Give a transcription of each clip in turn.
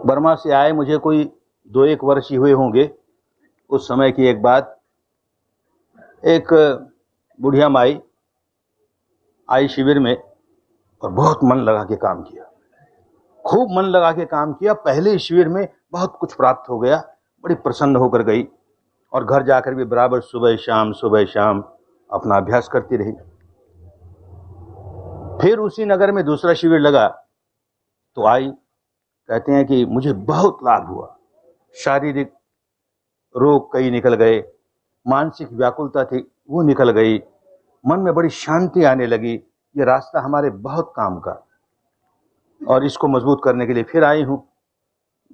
Burma से आए मुझे कोई 2-1 वर्ष ही हुए होंगे। उस समय की एक बात, एक बुढ़िया माई आई शिविर में और बहुत मन लगा के काम किया, खूब मन लगा के काम किया। पहले शिविर में बहुत कुछ प्राप्त हो गया, बड़ी प्रसन्न होकर गई और घर जाकर भी बराबर सुबह शाम अपना अभ्यास करती रही। फिर उसी नगर में दूसरा शिविर लगा तो आई, कहते हैं कि मुझे बहुत लाभ हुआ, शारीरिक रोग कई निकल गए, मानसिक व्याकुलता थी वो निकल गई, मन में बड़ी शांति आने लगी। ये रास्ता हमारे बहुत काम का और इसको मजबूत करने के लिए फिर आई हूं।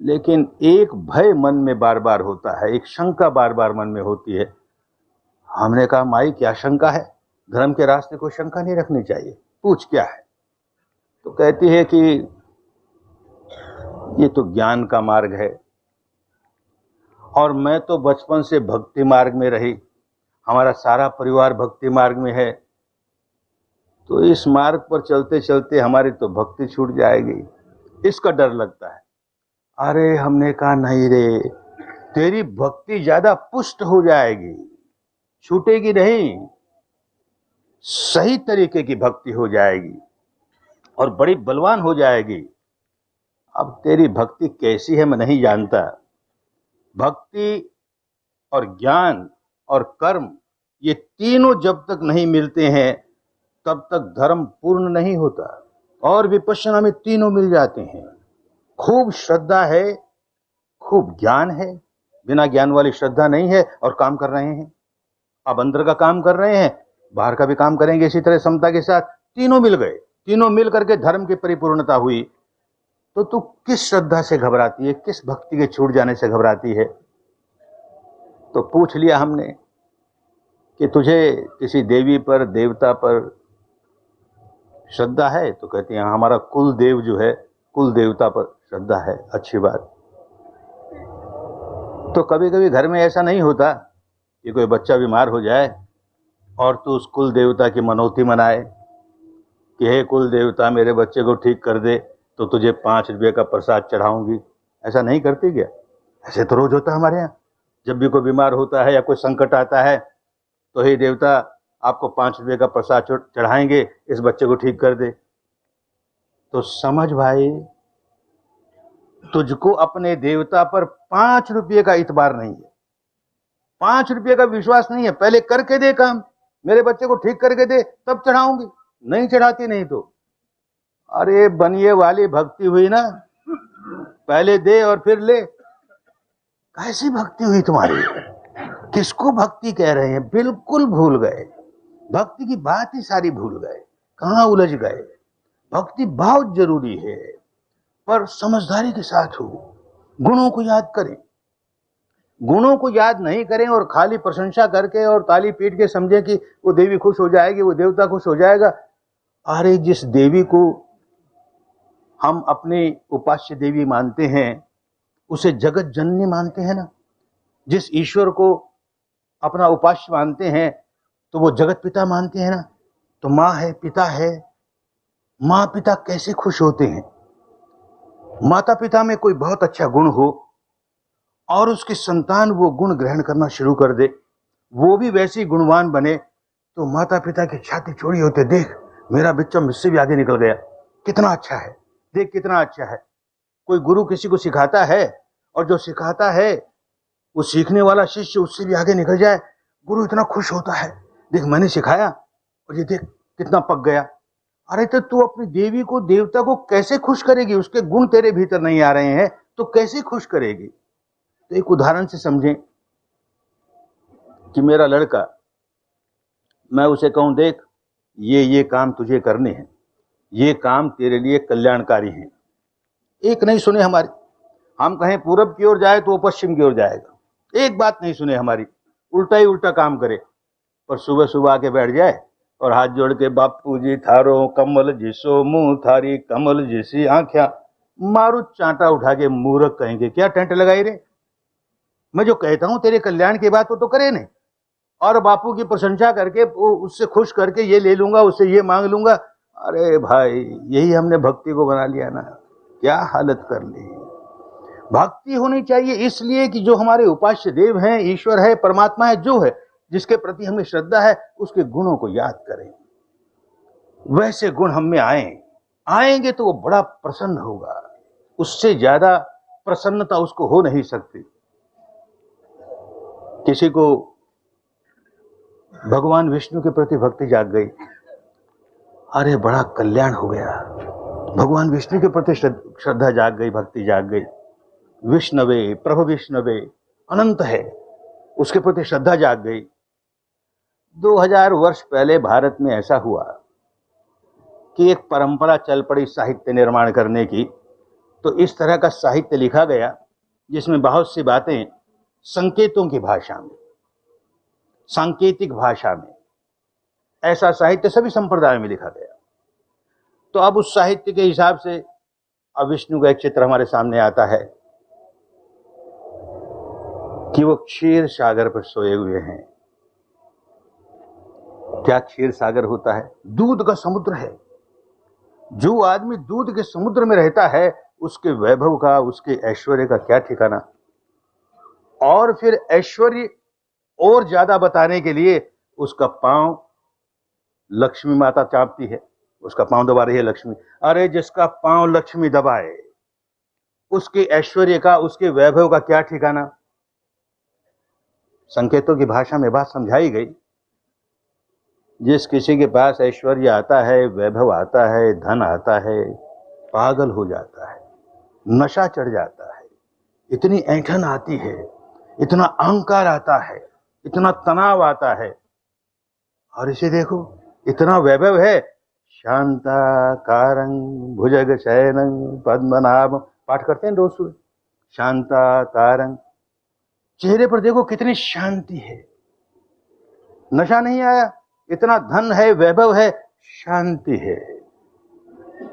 लेकिन एक भय मन में बार बार होता है, एक शंका बार बार मन में होती है। हमने कहा माई क्या शंका है, धर्म के रास्ते को शंका नहीं रखनी चाहिए, पूछ क्या है। तो कहती है कि ये तो ज्ञान का मार्ग है और मैं तो बचपन से भक्ति मार्ग में रही, हमारा सारा परिवार भक्ति मार्ग में है, तो इस मार्ग पर चलते चलते हमारी तो भक्ति छूट जाएगी, इसका डर लगता है। अरे हमने कहा नहीं रे, तेरी भक्ति ज्यादा पुष्ट हो जाएगी, छूटेगी नहीं, सही तरीके की भक्ति हो जाएगी और बड़ी बलवान हो जाएगी। अब तेरी भक्ति कैसी है मैं नहीं जानता, भक्ति और ज्ञान और कर्म ये तीनों जब तक नहीं मिलते हैं तब तक धर्म पूर्ण नहीं होता, और विपश्यना में तीनों मिल जाते हैं। खूब श्रद्धा है, खूब ज्ञान है, बिना ज्ञान वाली श्रद्धा नहीं है और काम कर रहे हैं। अब अंदर का काम कर रहे हैं, बाहर का भी काम करेंगे इसी तरह समता के साथ। तीनों मिल गए, तीनों मिल करके धर्म की परिपूर्णता हुई। तो तू किस श्रद्धा से घबराती है, किस भक्ति के छूट जाने से घबराती है? तो पूछ लिया हमने कि तुझे किसी देवी पर, देवता पर श्रद्धा है? तो कहती हैं हमारा कुल देव जो है, कुल देवता पर श्रद्धा है। अच्छी बात। तो कभी कभी घर में ऐसा नहीं होता कि कोई बच्चा बीमार हो जाए और तू उस कुल देवता की मनौती मनाए कि हे कुल देवता मेरे बच्चे को ठीक कर दे तो तुझे 5 रुपये का प्रसाद चढ़ाऊंगी? ऐसा नहीं करती क्या? ऐसे तो रोज होता हमारे यहाँ। जब भी कोई बीमार होता है या कोई संकट आता है तो हे देवता आपको 5 रुपये का प्रसाद चढ़ाएंगे, इस बच्चे को ठीक कर दे। तो समझ भाई, तुझको अपने देवता पर 5 रुपये का इतबार नहीं है, 5 रुपये का विश्वास नहीं है। पहले करके दे काम, मेरे बच्चे को ठीक करके दे तब चढ़ाऊंगी। नहीं चढ़ाती नहीं तो अरे बनिए वाली भक्ति हुई ना, पहले दे और फिर ले। कैसी भक्ति हुई तुम्हारी? किसको भक्ति कह रहे हैं? बिल्कुल भूल गए, भक्ति की बात ही सारी भूल गए, कहां उलझ गए। भक्ति बहुत जरूरी है पर समझदारी के साथ हो, गुणों को याद करें। गुणों को याद नहीं करें और खाली प्रशंसा करके और ताली पीट के समझें कि वो देवी खुश हो जाएगी, वो देवता खुश हो जाएगा। अरे जिस देवी को हम अपनी उपास्य देवी मानते हैं उसे जगत जननी मानते हैं ना। जिस ईश्वर को अपना उपास्य मानते हैं तो वो जगत पिता मानते हैं ना। तो माँ है, पिता है, माँ पिता कैसे खुश होते हैं? माता पिता में कोई बहुत अच्छा गुण हो और उसकी संतान वो गुण ग्रहण करना शुरू कर दे, वो भी वैसी गुणवान बने, तो माता पिता की छाती चौड़ी होते, देख मेरा बच्चा मुझसे भी आगे निकल गया, कितना अच्छा है, देख कितना अच्छा है। कोई गुरु किसी को सिखाता है और जो सिखाता है वो सीखने वाला शिष्य उससे भी आगे निकल जाए, गुरु इतना खुश होता है, देख मैंने सिखाया और ये देख कितना पक गया। अरे तो तू अपनी देवी को, देवता को कैसे खुश करेगी? उसके गुण तेरे भीतर नहीं आ रहे हैं तो कैसे खुश करेगी? तो एक उदाहरण से समझें कि मेरा लड़का, मैं उसे कहूं देख ये काम तुझे करने हैं, ये काम तेरे लिए कल्याणकारी हैं। एक नहीं सुने हमारी, हम कहें पूरब की ओर जाए तो वो पश्चिम की ओर जाएगा, एक बात नहीं सुने हमारी, उल्टा ही उल्टा काम करे। पर सुबह सुबह आके बैठ जाए और हाथ जोड़ के बापू जी थारो कमल जिसो मुंह थारी कमल जिसी आंख्या, मारू चांटा उठा के मूर्ख कहेंगे क्या टेंट लगाई रे? मैं जो कहता हूं तेरे कल्याण की बात तो करे नहीं, और बापू की प्रशंसा करके उससे खुश करके ये ले लूंगा, उससे ये मांग लूंगा। अरे भाई यही हमने भक्ति को बना लिया ना, क्या हालत कर ली। भक्ति होनी चाहिए इसलिए कि जो हमारे उपास्य देव हैं, ईश्वर है, परमात्मा है, जो है, जिसके प्रति हमें श्रद्धा है, उसके गुणों को याद करें। वैसे गुण हम में आएंगे तो वो बड़ा प्रसन्न होगा। उससे ज्यादा प्रसन्नता उसको हो नहीं सकती। किसी को भगवान विष्णु के प्रति भक्ति जाग गई, अरे बड़ा कल्याण हो गया। भगवान विष्णु के प्रति श्रद्धा जाग गई, भक्ति जाग गई। विष्णवे, प्रभु विष्णवे अनंत है, उसके प्रति श्रद्धा जाग गई। 2000 वर्ष पहले भारत में ऐसा हुआ कि एक परंपरा चल पड़ी साहित्य निर्माण करने की। तो इस तरह का साहित्य लिखा गया जिसमें बहुत सी बातें संकेतों की भाषा में, सांकेतिक भाषा में, ऐसा साहित्य सभी संप्रदाय में लिखा गया। तो अब उस साहित्य के हिसाब से अब विष्णु का एक चित्र हमारे सामने आता है कि वो क्षीर सागर पर सोए हुए हैं। क्या क्षीर सागर होता है? दूध का समुद्र है। जो आदमी दूध के समुद्र में रहता है उसके वैभव का, उसके ऐश्वर्य का क्या ठिकाना। और फिर ऐश्वर्य और ज्यादा बताने के लिए उसका पांव लक्ष्मी माता चापती है, उसका पांव दबा रही है लक्ष्मी। अरे जिसका पांव लक्ष्मी दबाए उसके ऐश्वर्य का, उसके वैभव का क्या ठिकाना। संकेतों की भाषा में बात समझाई गई। जिस किसी के पास ऐश्वर्य आता है, वैभव आता है, धन आता है, पागल हो जाता है, नशा चढ़ जाता है, इतनी ऐंठन आती है, इतना अहंकार आता है, इतना तनाव आता है। और इसे देखो, इतना वैभव है, शांताकारं भुजग शयनं पद्मनाभं, पाठ करते हैं रोज सुबह, शांताकारं। चेहरे पर देखो कितनी शांति है, नशा नहीं आया, इतना धन है, वैभव है, शांति है।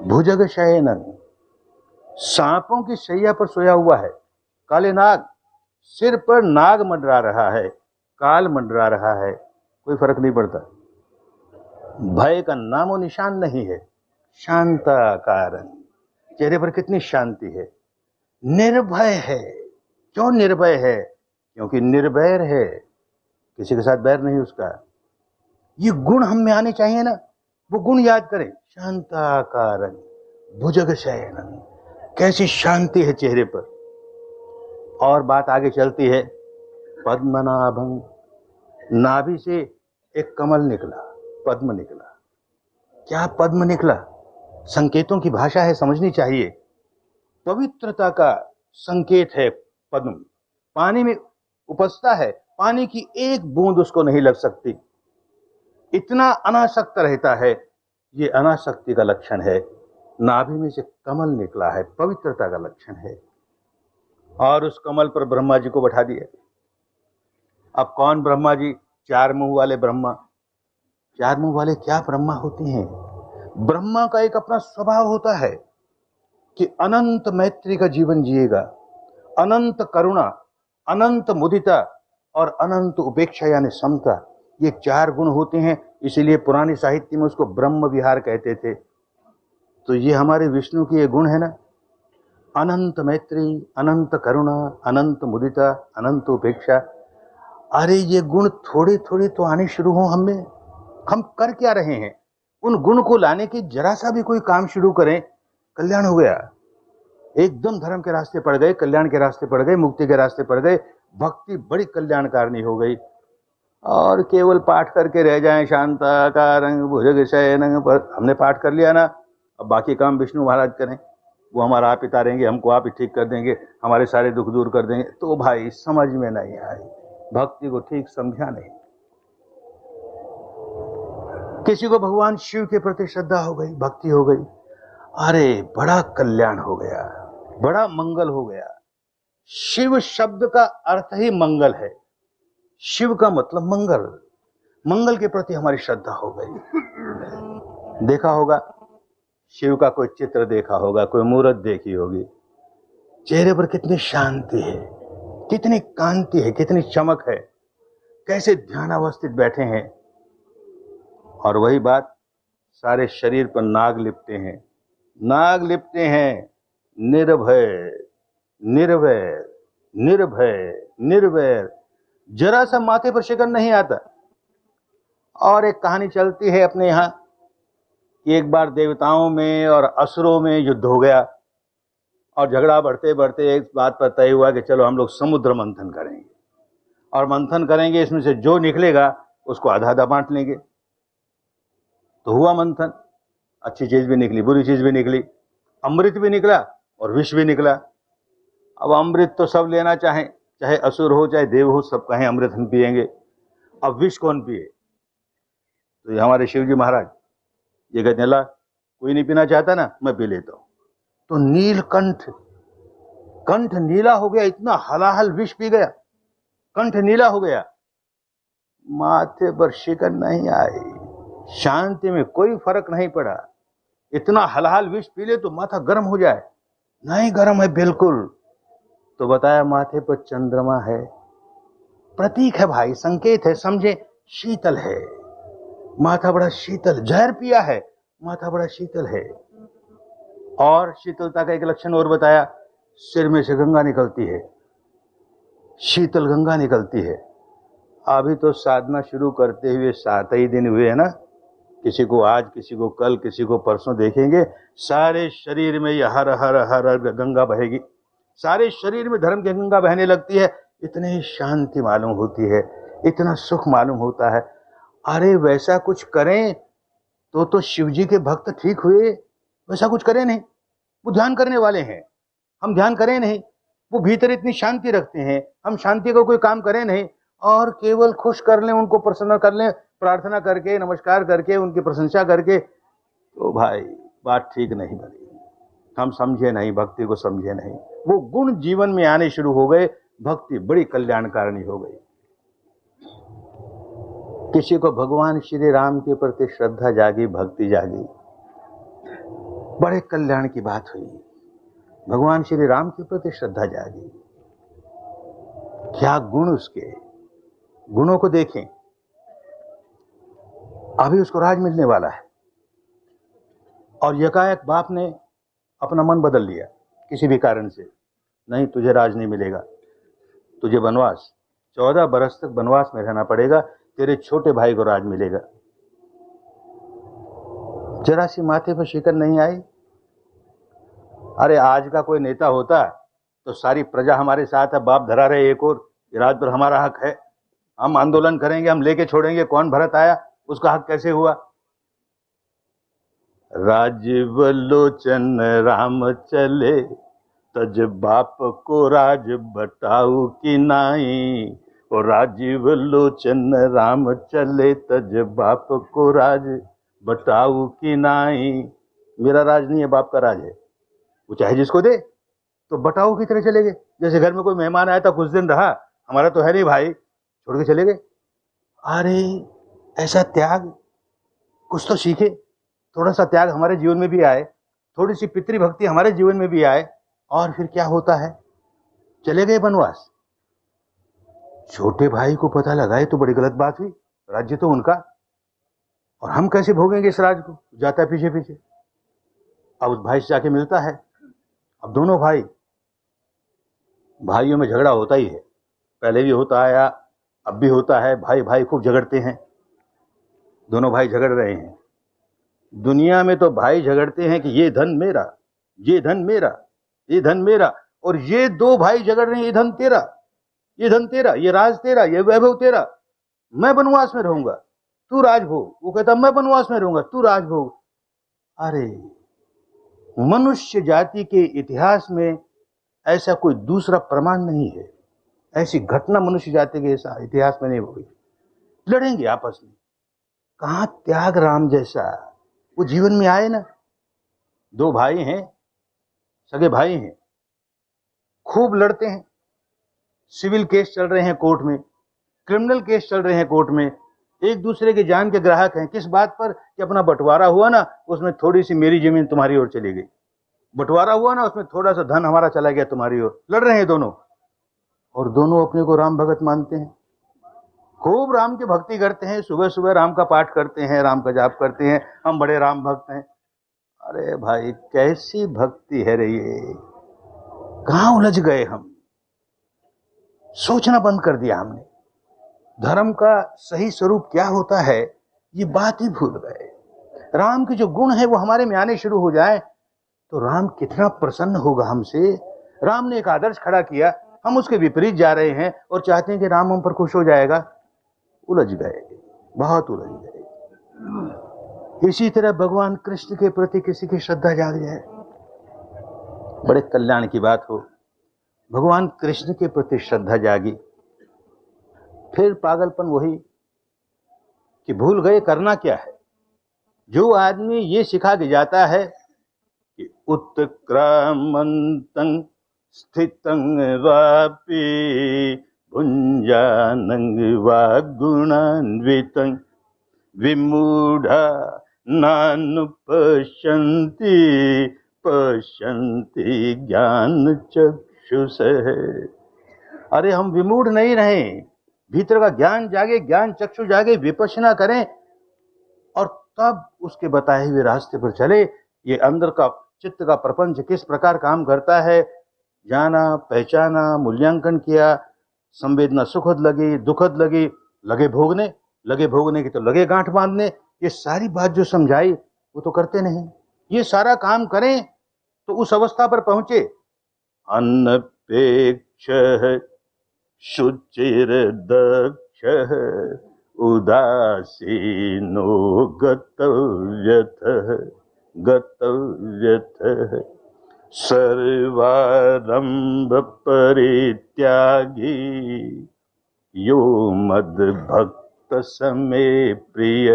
भुजग शयनं, सांपों की शैया पर सोया हुआ है। काले नाग, सिर पर नाग मंडरा रहा है, काल मंडरा रहा है, कोई फर्क नहीं पड़ता। भय का नामो निशान नहीं है। शांताकारं, चेहरे पर कितनी शांति है। निर्भय है। क्यों निर्भय है? क्योंकि निर्वैर है, किसी के साथ बैर नहीं उसका। ये गुण हम में आने चाहिए ना, वो गुण याद करें। शांताकारं भुजग शयनं, कैसी शांति है चेहरे पर। और बात आगे चलती है, पद्मनाभं, नाभि से एक कमल निकला, पद्म निकला। क्या पद्म निकला? संकेतों की भाषा है, समझनी चाहिए। पवित्रता का संकेत है पद्म। पानी में उपजता है, पानी की एक बूंद उसको नहीं लग सकती, इतना अनासक्त रहता है। ये अनासक्ति का लक्षण है। नाभि में से कमल निकला है, पवित्रता का लक्षण है। और उस कमल पर ब्रह्मा जी को बैठा दिया। अब कौन ब्रह्मा जी? चार मुंह वाले ब्रह्मा। चार मुंह वाले क्या ब्रह्मा होते हैं? ब्रह्मा का एक अपना स्वभाव होता है कि अनंत मैत्री का जीवन जिएगा, अनंत करुणा, अनंत मुदिता और अनंत उपेक्षा यानी समता। ये चार गुण होते हैं, इसीलिए पुराने साहित्य में उसको ब्रह्म विहार कहते थे। तो ये हमारे विष्णु की ये गुण है ना, अनंत मैत्री, अनंत करुणा, अनंत मुदिता, अनंत उपेक्षा। अरे ये गुण थोड़े थोड़े तो आने शुरू हो हम में। हम कर क्या रहे हैं? उन गुण को लाने की जरा सा भी कोई काम शुरू करें, कल्याण हो गया। एकदम धर्म के रास्ते पड़ गए, कल्याण के रास्ते पड़ गए, मुक्ति के रास्ते पड़ गए, भक्ति बड़ी कल्याणकारिणी हो गई। और केवल पाठ करके रह जाएं, शांताकारं भुजग शयनं, पर हमने पाठ कर लिया ना, अब बाकी काम विष्णु महाराज करें, वो हमारा आप ही तारेंगे, हमको आप ही ठीक कर देंगे, हमारे सारे दुख दूर कर देंगे। तो भाई समझ में नहीं आई, भक्ति को ठीक समझा नहीं। किसी को भगवान शिव के प्रति श्रद्धा हो गई, भक्ति हो गई, अरे बड़ा कल्याण हो गया, बड़ा मंगल हो गया। शिव शब्द का अर्थ ही मंगल है। शिव का मतलब मंगल, मंगल के प्रति हमारी श्रद्धा हो गई। देखा होगा शिव का कोई चित्र, देखा होगा कोई मूर्त देखी होगी, चेहरे पर कितनी शांति है, कितनी कांति है, कितनी चमक है, कैसे ध्यानावस्थित बैठे हैं। और वही बात सारे शरीर पर नाग लिपटे हैं, नाग लिपटे हैं, निर्भय, निर्वैर, निर्भय, निर्वैर, जरा सा माथे पर शिकन नहीं आता। और एक कहानी चलती है अपने यहाँ कि एक बार देवताओं में और असुरों में युद्ध हो गया और झगड़ा बढ़ते बढ़ते एक बात पर तय हुआ कि चलो हम लोग समुद्र मंथन करेंगे और मंथन करेंगे, इसमें से जो निकलेगा उसको आधा आधा बांट लेंगे। तो हुआ मंथन, अच्छी चीज भी निकली, बुरी चीज भी निकली, अमृत भी निकला और विष भी निकला। अब अमृत तो सब लेना चाहें, चाहे असुर हो चाहे देव हो, सब कहें अमृत हम पिएंगे। अब विष कौन पिए? तो ये हमारे शिव जी महाराज ये कहते ला, कोई नहीं पीना चाहता ना, मैं पी लेता हूं। तो नीलकंठ, कंठ नीला हो गया, इतना हलाहल विष पी गया, कंठ नीला हो गया, माथे पर शिकन नहीं आई, शांति में कोई फर्क नहीं पड़ा। इतना हलाहल विष पी ले तो माथा गर्म हो जाए, नहीं गर्म है बिल्कुल। तो बताया माथे पर चंद्रमा है, प्रतीक है भाई, संकेत है, समझे, शीतल है, माथा बड़ा शीतल, जहर पिया है, माथा बड़ा शीतल है। और शीतलता का एक लक्षण और बताया, सिर में से गंगा निकलती है, शीतल गंगा निकलती है। अभी तो साधना शुरू करते हुए 7 ही दिन हुए हैं ना, किसी को आज, किसी को कल, किसी को परसों देखेंगे सारे शरीर में ये हर हर हर गंगा बहेगी, सारे शरीर में धर्म की गंगा बहने लगती है। इतनी शांति मालूम होती है, इतना सुख मालूम होता है। अरे वैसा कुछ करें तो शिव जी के भक्त ठीक हुए, वैसा कुछ करें नहीं। वो ध्यान करने वाले हैं, हम ध्यान करें नहीं। वो भीतर इतनी शांति रखते हैं, हम शांति का कोई काम करें नहीं और केवल खुश कर लें, उनको प्रसन्न कर लें, प्रार्थना करके, नमस्कार करके, उनकी प्रशंसा करके। तो भाई बात ठीक नहीं बनी, हम समझे नहीं, भक्ति को समझे नहीं। वो गुण जीवन में आने शुरू हो गए, भक्ति बड़ी कल्याणकारिणी हो गई। किसी को भगवान श्री राम के प्रति श्रद्धा जागी, भक्ति जागी, बड़े कल्याण की बात हुई। भगवान श्री राम के प्रति श्रद्धा जागी, क्या गुण उसके, गुणों को देखें। अभी उसको राज मिलने वाला है और यकायक बाप ने अपना मन बदल लिया किसी भी कारण से, नहीं तुझे राज नहीं मिलेगा, तुझे वनवास, 14 बरस तक वनवास में रहना पड़ेगा, तेरे छोटे भाई को राज मिलेगा। जरा सी माथे पर शिकन नहीं आई। अरे आज का कोई नेता होता तो सारी प्रजा हमारे साथ है, बाप धरा रहे एक और, राज पर हमारा हक है, हम आंदोलन करेंगे, हम लेके छोड़ेंगे, कौन भरत आया, उसका हक कैसे हुआ। राजीव लोचन राम चले, तज बाप को राज बटाऊ की नाई। और राजीव लोचन राम चले, तज बाप को राज बटाऊ की नाई। मेरा राज नहीं है, बाप का राज है, वो चाहे जिसको दे। तो बटाऊ की तरह चले गए, जैसे घर में कोई मेहमान आया था, कुछ दिन रहा, हमारा तो है नहीं भाई, छोड़ के चले गए। अरे ऐसा त्याग, कुछ तो सीखे, थोड़ा सा त्याग हमारे जीवन में भी आए, थोड़ी सी पितृभक्ति हमारे जीवन में भी आए। और फिर क्या होता है, चले गए वनवास। छोटे भाई को पता लगा ये तो बड़ी गलत बात हुई, राज्य तो उनका, और हम कैसे भोगेंगे इस राज को। जाता है पीछे पीछे, अब उस भाई से जाके मिलता है। अब दोनों भाई, भाइयों में झगड़ा होता ही है, पहले भी होता आया, अब भी होता है, भाई भाई खूब झगड़ते हैं, दोनों भाई झगड़ रहे हैं। दुनिया में तो भाई झगड़ते हैं कि ये धन मेरा, ये धन मेरा, ये धन मेरा, और ये दो भाई झगड़ रहे हैं, ये धन तेरा, ये धन तेरा, ये राज तेरा, ये वैभव तेरा, मैं वनवास में रहूंगा, तू राज भोग। वो कहता मैं वनवास में रहूंगा, तू राज भोग। अरे मनुष्य जाति के इतिहास में ऐसा कोई दूसरा प्रमाण नहीं है, ऐसी घटना मनुष्य जाति के इतिहास में नहीं हुई। लड़ेंगे आपस में, कहां त्याग राम जैसा, वो जीवन में आए ना। दो भाई हैं, सगे भाई हैं, खूब लड़ते हैं, सिविल केस चल रहे हैं कोर्ट में, क्रिमिनल केस चल रहे हैं कोर्ट में, एक दूसरे के जान के ग्राहक हैं। किस बात पर कि अपना बंटवारा हुआ ना, उसमें थोड़ी सी मेरी जमीन तुम्हारी ओर चली गई, बंटवारा हुआ ना, उसमें थोड़ा सा धन हमारा चला गया तुम्हारी ओर। लड़ रहे हैं दोनों, और दोनों अपने को राम भगत मानते हैं, खूब राम की भक्ति करते हैं, सुबह सुबह राम का पाठ करते हैं, राम का जाप करते हैं, हम बड़े राम भक्त हैं। अरे भाई कैसी भक्ति है रे ये, कहां उलझ गए हम, सोचना बंद कर दिया हमने। धर्म का सही स्वरूप क्या होता है ये बात ही भूल गए। राम के जो गुण है वो हमारे में आने शुरू हो जाए तो राम कितना प्रसन्न होगा हमसे। राम ने एक आदर्श खड़ा किया, हम उसके विपरीत जा रहे हैं और चाहते हैं कि राम हम पर खुश हो जाएगा। उलझ गए, बहुत उलझ गए। इसी तरह भगवान कृष्ण के प्रति किसी की श्रद्धा जाग जाए, बड़े कल्याण की बात हो। भगवान कृष्ण के प्रति श्रद्धा जागी, फिर पागलपन वही कि भूल गए करना क्या है। जो आदमी ये सिखा के जाता है कि उत्क्रामन्तं स्थितं वापि भुञ्जानं वा गुणान्वितं विमूढ़ा नानुपश्यन्ति पश्यन्ति ज्ञान चक्षुषः। अरे हम विमूढ़ नहीं रहे, भीतर का ज्ञान जागे, ज्ञान चक्षु जागे, विपश्यना करें और तब उसके बताए हुए रास्ते पर चले। ये अंदर का चित्त का प्रपंच किस प्रकार काम करता है, जाना, पहचाना, मूल्यांकन किया, संवेदना सुखद लगी, दुखद लगी, लगे भोगने की तो लगे गांठ बांधने। ये सारी बात जो समझाई वो तो करते नहीं। ये सारा काम करें तो उस अवस्था पर पहुंचे। अनपेक्ष शुचिर्दक्ष उदासीनो गतव्यथ सर्वारंभ परित्यागी यो मद भक्त समे प्रिय।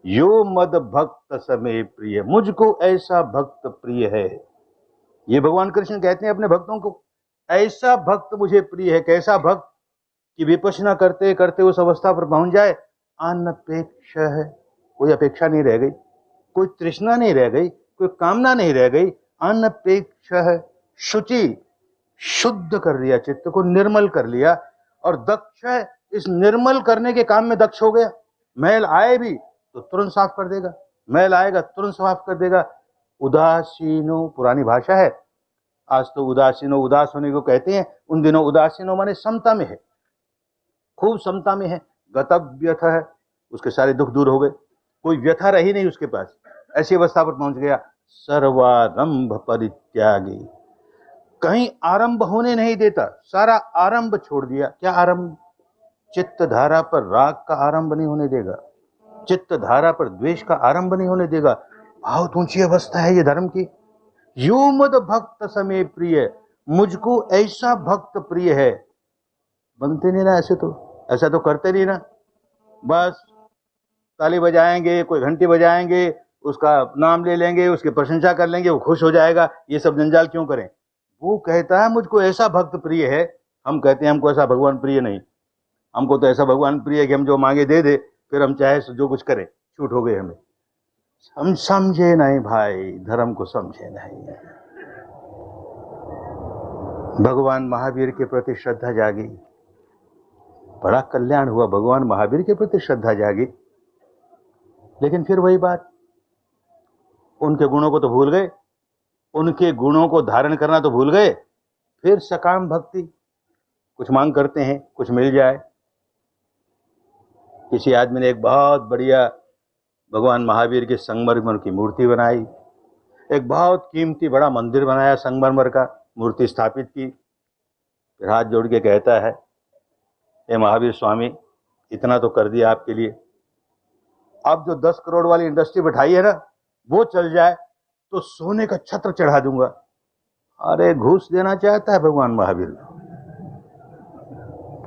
यो मद भक्त समे प्रिय, मुझको ऐसा भक्त प्रिय है। ये भगवान कृष्ण कहते हैं अपने भक्तों को, ऐसा भक्त मुझे प्रिय है। कैसा भक्त कि विपश्यना करते करते उस अवस्था पर पहुंच जाए। अनपेक्ष है, कोई अपेक्षा नहीं रह गई, कोई तृष्णा नहीं रह गई, कोई कामना नहीं रह गई। अनपेक्ष है, शुचि, शुद्ध कर लिया, चित्त को निर्मल कर लिया। और दक्ष है, इस निर्मल करने के काम में दक्ष हो गया। मैल आए भी तो तुरंत साफ कर देगा, मैल आएगा तुरंत साफ कर देगा। उदासीनो पुरानी भाषा है, आज तो उदासीनो उदास होने को कहते हैं, उन दिनों उदासीनो माने समता में है, खूब समता में है। गतव्यथ है, उसके सारे दुख दूर हो गए, कोई व्यथा रही नहीं उसके पास, ऐसी अवस्था पर पहुंच गया। सर्वारंभ परित्यागी, कहीं आरंभ होने नहीं देता, सारा आरंभ छोड़ दिया। क्या आरंभ? चित्त धारा पर राग का आरंभ नहीं होने देगा, चित्त धारा पर द्वेष का आरंभ नहीं होने देगा। बहुत ऊंची अवस्था है ये धर्म की। यो मद भक्त समे प्रिय, मुझको ऐसा भक्त प्रिय है। बनते नहीं ना ऐसे, तो ऐसा तो करते नहीं ना। बस ताली बजाएंगे, कोई घंटी बजाएंगे, उसका नाम ले लेंगे, उसकी प्रशंसा कर लेंगे, वो खुश हो जाएगा। ये सब जंजाल क्यों करें? वो कहता है मुझको ऐसा भक्त प्रिय है, हम कहते हैं हमको ऐसा भगवान प्रिय नहीं। हमको तो ऐसा भगवान प्रिय है कि हम जो मांगे दे दे, फिर हम चाहे जो कुछ करें, छूट हो गए हमें। हम समझे नहीं भाई, धर्म को समझे नहीं। भगवान महावीर के प्रति श्रद्धा जागी, बड़ा कल्याण हुआ। भगवान महावीर के प्रति श्रद्धा जागी, लेकिन फिर वही बात, उनके गुणों को तो भूल गए, उनके गुणों को धारण करना तो भूल गए। फिर सकाम भक्ति, कुछ मांग करते हैं, कुछ मिल जाए। किसी आदमी ने एक बहुत बढ़िया भगवान महावीर के संगमरमर की मूर्ति बनाई, एक बहुत कीमती बड़ा मंदिर बनाया, संगमरमर का मूर्ति स्थापित की। फिर हाथ जोड़ के कहता है, हे महावीर स्वामी, इतना तो कर दिया आपके लिए, अब जो 10 करोड़ वाली इंडस्ट्री बैठाई है ना, वो चल जाए तो सोने का छत्र चढ़ा दूंगा। अरे घूस देना चाहता है भगवान महावीर,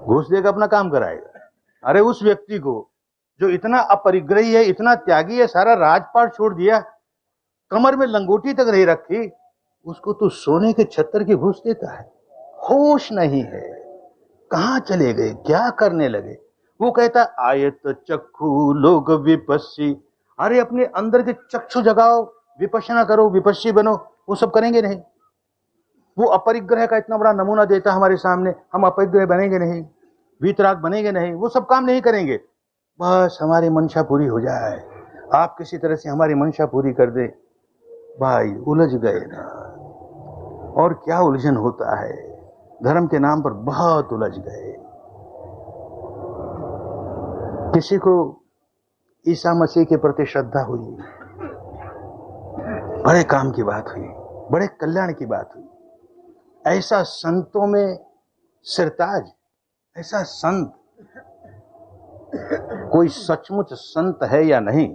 घूस देकर अपना काम कराएगा। अरे उस व्यक्ति को जो इतना अपरिग्रही है, इतना त्यागी है, सारा राजपाट छोड़ दिया, कमर में लंगोटी तक नहीं रखी, उसको तो सोने के छत्र की घूस देता है। होश नहीं है, कहां चले गए, क्या करने लगे। वो कहता आयत चक्षु लोग विपस्सी। अरे अपने अंदर के चक्षु जगाओ, विपश्यना करो, विपस्सी बनो। वो सब करेंगे नहीं। वो अपरिग्रह का इतना बड़ा नमूना देता हमारे सामने, हम अपरिग्रह बनेंगे नहीं, वीतराग बनेंगे नहीं, वो सब काम नहीं करेंगे। बस हमारी मंशा पूरी हो जाए, आप किसी तरह से हमारी मंशा पूरी कर दे। भाई उलझ गए ना। और क्या उलझन होता है, धर्म के नाम पर बहुत उलझ गए। किसी को ईसा मसीह के प्रति श्रद्धा हुई, बड़े काम की बात हुई, बड़े कल्याण की बात हुई। ऐसा संतों में सिरताज, ऐसा संत, कोई सचमुच संत है या नहीं,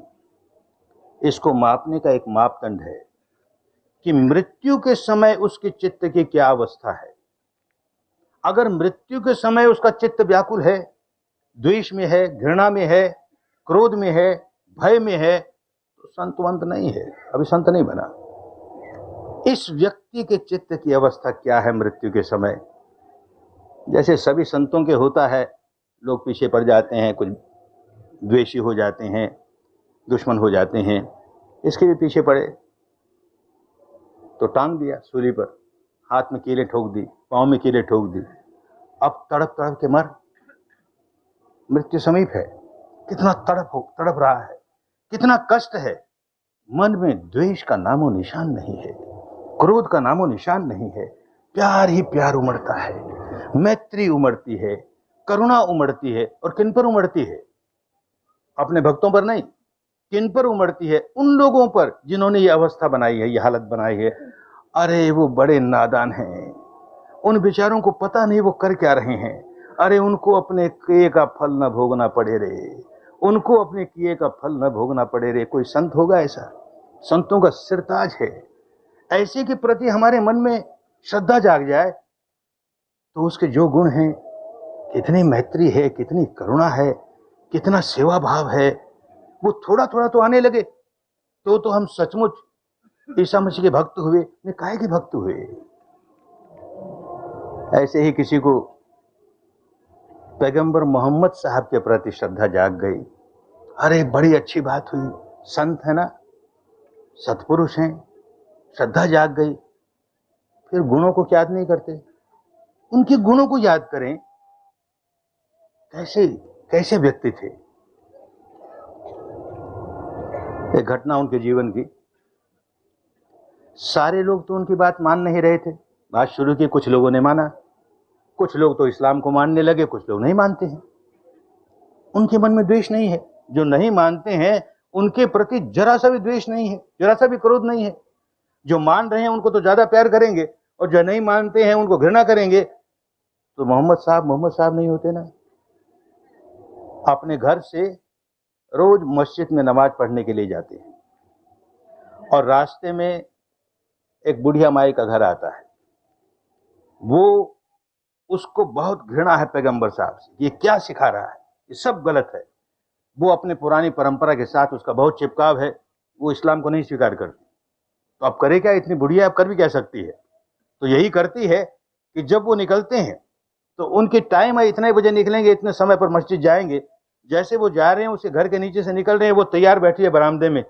इसको मापने का एक मापदंड है कि मृत्यु के समय उसके चित्त की क्या अवस्था है। अगर मृत्यु के समय उसका चित्त व्याकुल है, द्वेष में है, घृणा में है, क्रोध में है, भय में है, तो संतवंत नहीं है, अभी संत नहीं बना। इस व्यक्ति के चित्त की अवस्था क्या है मृत्यु के समय? जैसे सभी संतों के होता है, लोग पीछे पड़ जाते हैं, कुछ द्वेषी हो जाते हैं, दुश्मन हो जाते हैं, इसके भी पीछे पड़े तो टांग दिया सूली पर, हाथ में कीलें ठोक दी, पांव में कीलें ठोक दी, अब तड़प तड़प के मर। मृत्यु समीप है, कितना तड़प रहा है, कितना कष्ट है। मन में द्वेष का नामो निशान नहीं है, क्रोध का नामो निशान नहीं है, प्यार ही प्यार उमड़ता है, मैत्री उमड़ती है, करुणा उमड़ती है। और किन पर उमड़ती है? अपने भक्तों पर नहीं, किन पर उमड़ती है? उन लोगों पर जिन्होंने ये अवस्था बनाई है, ये हालत बनाई है। अरे वो बड़े नादान हैं, उन बेचारों को पता नहीं वो कर क्या रहे हैं। अरे उनको अपने किए का फल न भोगना पड़े रे, उनको अपने किए का फल न भोगना पड़े रे। कोई संत होगा ऐसा? संतों का सिरताज है। ऐसे के प्रति हमारे मन में श्रद्धा जाग जाए तो उसके जो गुण हैं, कितनी मैत्री है, कितनी करुणा है, कितना सेवा भाव है, वो थोड़ा थोड़ा तो आने लगे तो हम सचमुच ईसा मसीह के भक्त हुए। ने काहे के भक्त हुए? ऐसे ही किसी को पैगंबर मोहम्मद साहब के प्रति श्रद्धा जाग गई। अरे बड़ी अच्छी बात हुई, संत है ना, सत्पुरुष हैं, श्रद्धा जाग गई। फिर गुणों को याद नहीं करते, उनके गुणों को याद करें। कैसे कैसे व्यक्ति थे। एक घटना उनके जीवन की, सारे लोग तो उनकी बात मान नहीं रहे थे। बात शुरू की, कुछ लोगों ने माना, कुछ लोग तो इस्लाम को मानने लगे, कुछ लोग नहीं मानते हैं। उनके मन में द्वेष नहीं है। जो नहीं मानते हैं उनके प्रति जरा सा भी द्वेष नहीं है, जरा सा भी क्रोध नहीं है। जो मान रहे हैं उनको तो ज्यादा प्यार करेंगे, और जो नहीं मानते हैं उनको घृणा करेंगे। तो मोहम्मद साहब नहीं होते ना। अपने घर से रोज मस्जिद में नमाज पढ़ने के लिए जाते हैं, और रास्ते में एक बुढ़िया माई का घर आता है। वो, उसको बहुत घृणा है पैगंबर साहब से, ये क्या सिखा रहा है, ये सब गलत है। वो अपने पुरानी परंपरा के साथ उसका बहुत चिपकाव है, वो इस्लाम को नहीं स्वीकार करती। तो अब करे क्या, इतनी बुढ़िया अब कर भी क्या सकती है? तो यही करती है कि जब वो निकलते हैं तो उनकी टाइम है, इतने बजे निकलेंगे, इतने समय पर मस्जिद जाएंगे। जैसे वो जा रहे हैं, उसके घर के नीचे से निकल रहे हैं, वो तैयार बैठी है बरामदे में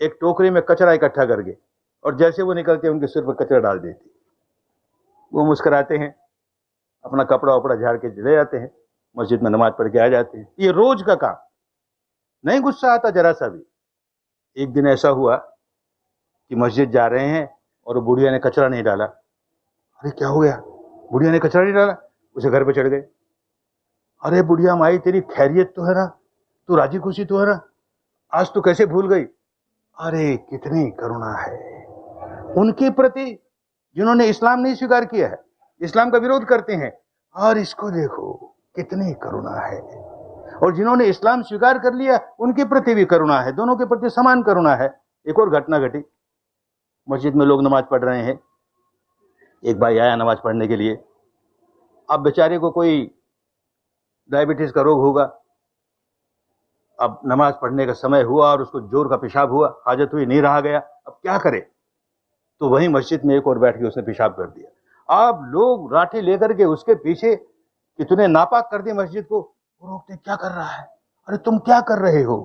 एक टोकरी में कचरा इकट्ठा करके, और जैसे वो निकलते हैं उनके सिर पर कचरा डाल देती। वो मुस्कुराते हैं, अपना कपड़ा वपड़ा झाड़ के चले जाते हैं, मस्जिद में नमाज पढ़ के आ जाते हैं। ये रोज का काम, नहीं गुस्सा आता जरा सा भी। एक दिन ऐसा हुआ कि मस्जिद जा रहे हैं और बुढ़िया ने कचरा नहीं डाला। अरे क्या हो गया, बुढ़िया ने कचरा नहीं डाला? उसे घर पे चढ़ गए। अरे बुढ़िया माई, तेरी खैरियत तो है ना, तू राजी खुशी तो है ना, आज तो कैसे भूल गई? अरे कितनी करुणा है उनके प्रति, जिन्होंने इस्लाम नहीं स्वीकार किया है, इस्लाम का विरोध करते हैं, और इसको देखो कितनी करुणा है। और जिन्होंने इस्लाम स्वीकार कर लिया उनके प्रति भी करुणा है, दोनों के प्रति समान करुणा है। एक और घटना घटी, मस्जिद में लोग नमाज पढ़ रहे हैं, एक भाई आया नमाज पढ़ने के लिए। अब बेचारे को कोई डायबिटीज का रोग होगा, अब नमाज पढ़ने का समय हुआ और उसको जोर का पेशाब हुआ, हाजत हुई, नहीं रहा गया, अब क्या करे? तो वहीं मस्जिद में एक और बैठ के उसने पेशाब कर दिया। अब लोग राठी लेकर के उसके पीछे, कि तूने नापाक कर दी मस्जिद को। वो रोकते, क्या कर रहा है? अरे तुम क्या कर रहे हो?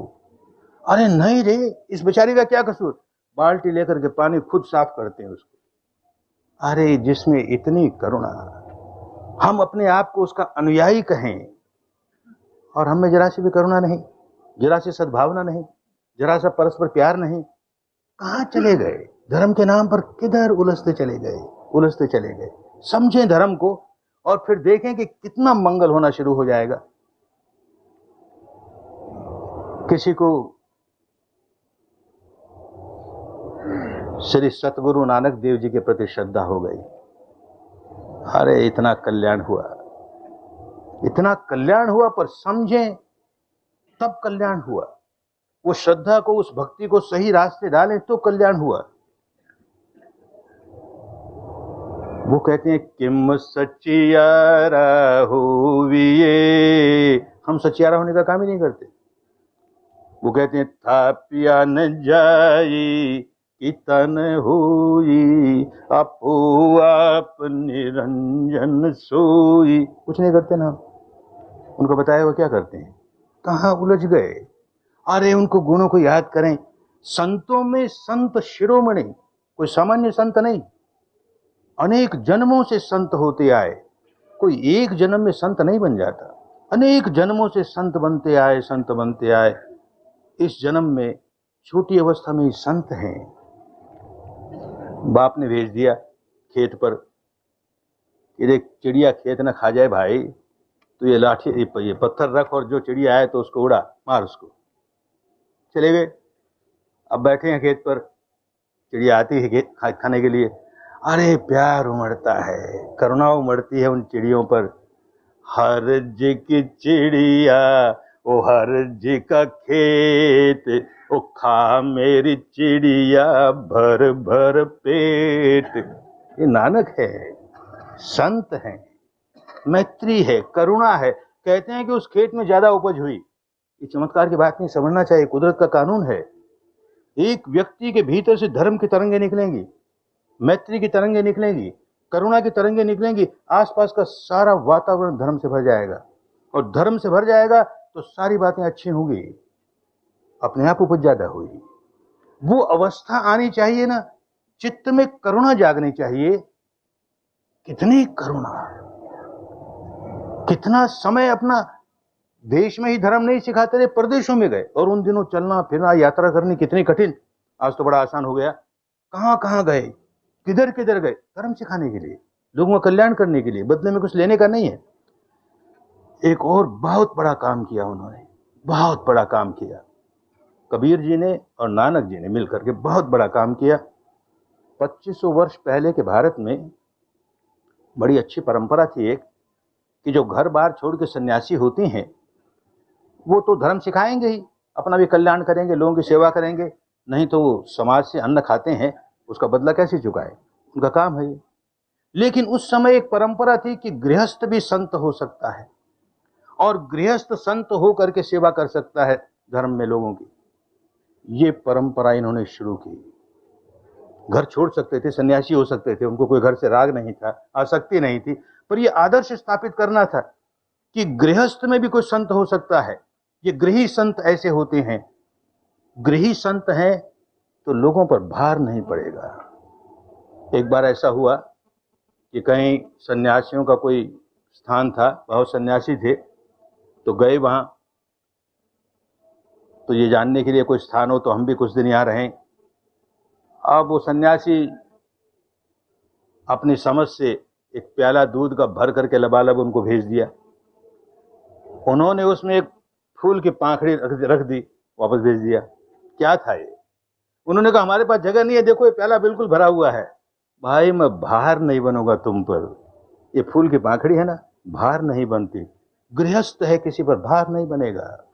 अरे नहीं रे, इस बेचारी का क्या कसूर? बाल्टी लेकर के पानी खुद साफ करते हैं उसको। अरे जिसमें इतनी करुणा, हम अपने आप को उसका अनुयायी कहें, और हम में जरा सी भी करुणा नहीं, जरा सी सद्भावना नहीं, जरा सा परस्पर प्यार नहीं। कहां चले गए? धर्म के नाम पर किधर उलझते चले गए? उलझते चले गए। समझें धर्म को और फिर देखें कि कितना मंगल होना शुरू हो जाएगा। किसी को श्री सतगुरु नानक देव जी के प्रति श्रद्धा हो गई, अरे इतना कल्याण हुआ, इतना कल्याण हुआ, पर समझें तब कल्याण हुआ। वो श्रद्धा को, उस भक्ति को सही रास्ते डालें तो कल्याण हुआ। वो कहते हैं किम सचियारा होविए, हम सचियारा होने का काम ही नहीं करते। वो कहते हैं थापिया न जाई कि तन हुई, आपो आप निरंजन सोई, कुछ नहीं करते ना। उनको बताया वो क्या करते हैं, कहां उलझ गए। अरे उनको गुणों को याद करें। संतों में संत शिरोमणि, कोई सामान्य संत नहीं, अनेक जन्मों से संत होते आए, कोई एक जन्म में संत नहीं बन जाता, अनेक जन्मों से संत बनते आए, संत बनते आए। इस जन्म में छोटी अवस्था में ही संत हैं। बाप ने भेज दिया खेत पर कि देख चिड़िया खेत न खा जाए भाई, तो ये लाठी ये पत्थर रख और जो चिड़िया आए तो उसको उड़ा, मार उसको। चले गए। अब बैठे हैं खेत पर, चिड़िया आती है खेत खाने के लिए। अरे प्यार उमड़ता है, करुणा उमड़ती है उन चिड़ियों पर। हर जी की चिड़िया ओ हर जी का खेत, ओ खा मेरी चिड़िया भर भर पेट। ये नानक है, संत है, मैत्री है, करुणा है। कहते हैं कि उस खेत में ज्यादा उपज हुई। ये चमत्कार की बात नहीं, समझना चाहिए, कुदरत का कानून है। एक व्यक्ति के भीतर से धर्म की तरंगें निकलेंगी, मैत्री की तरंगें निकलेंगी, करुणा की तरंगें निकलेंगी, आसपास का सारा वातावरण धर्म से भर जाएगा। और धर्म से भर जाएगा तो सारी बातें अच्छी होंगी, अपने आप उपज ज्यादा हुई। वो अवस्था आनी चाहिए ना, चित्त में करुणा जागनी चाहिए। कितनी करुणा, कितना समय अपना देश में ही धर्म नहीं सिखाते रहे, प्रदेशों में गए, और उन दिनों चलना फिरना यात्रा करनी कितनी कठिन। आज तो बड़ा आसान हो गया। कहां कहां गए, किधर किधर गए, धर्म सिखाने के लिए, लोगों का कल्याण करने के लिए, बदले में कुछ लेने का नहीं है। एक और बहुत बड़ा काम किया उन्होंने, बहुत बड़ा काम किया। कबीर जी ने और नानक जी ने मिलकर के बहुत बड़ा काम किया। 2500 वर्ष पहले के भारत में बड़ी अच्छी परंपरा थी एक, कि जो घर बार छोड़ के सन्यासी होते हैं वो तो धर्म सिखाएंगे ही, अपना भी कल्याण करेंगे, लोगों की सेवा करेंगे, नहीं तो वो समाज से अन्न खाते हैं, उसका बदला कैसे चुकाए, उनका काम है ये। लेकिन उस समय एक परंपरा थी कि गृहस्थ भी संत हो सकता है, और गृहस्थ संत हो करके सेवा कर सकता है धर्म में लोगों की। ये परंपरा इन्होंने शुरू की। घर छोड़ सकते थे, सन्यासी हो सकते थे, उनको कोई घर से राग नहीं था, आसक्ति नहीं थी, पर यह आदर्श स्थापित करना था कि गृहस्थ में भी कोई संत हो सकता है। ये गृही संत ऐसे होते हैं, गृही संत हैं तो लोगों पर भार नहीं पड़ेगा। एक बार ऐसा हुआ कि कहीं सन्यासियों का कोई स्थान था, बहुत सन्यासी थे, तो गए वहां, तो ये जानने के लिए कोई स्थान हो तो हम भी कुछ दिन यहां रहें। अब वो सन्यासी अपनी समझ से एक प्याला दूध का भर करके लबालब उनको भेज दिया। उन्होंने उसमें एक फूल की पाखड़ी रख दी, वापस भेज दिया। क्या था ये? उन्होंने कहा हमारे पास जगह नहीं है, देखो ये प्याला बिल्कुल भरा हुआ है। भाई मैं भार नहीं बनूंगा तुम पर, ये फूल की पाखड़ी है ना, भार नहीं बनती। गृहस्थ है, किसी पर भार नहीं बनेगा,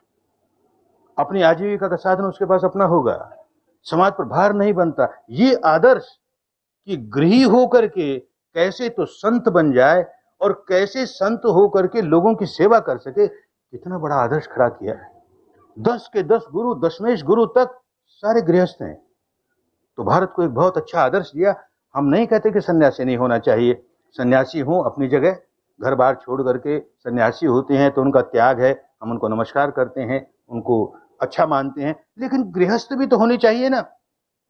अपनी आजीविका का साधन उसके पास अपना होगा, समाज पर भार नहीं बनता। ये आदर्श कि गृही होकर के कैसे तो संत बन जाए और कैसे संत होकर के लोगों की सेवा कर सके, कितना बड़ा आदर्श खड़ा किया है। 10 के 10 गुरु, दशमेश गुरु तक सारे गृहस्थ हैं, तो भारत को एक बहुत अच्छा आदर्श दिया। हम नहीं कहते कि सन्यासी नहीं होना चाहिए, सन्यासी हो अपनी जगह, घर बार छोड़ करके सन्यासी होते हैं तो उनका त्याग है, हम उनको नमस्कार करते हैं, उनको अच्छा मानते हैं, लेकिन गृहस्थ भी तो होने चाहिए ना।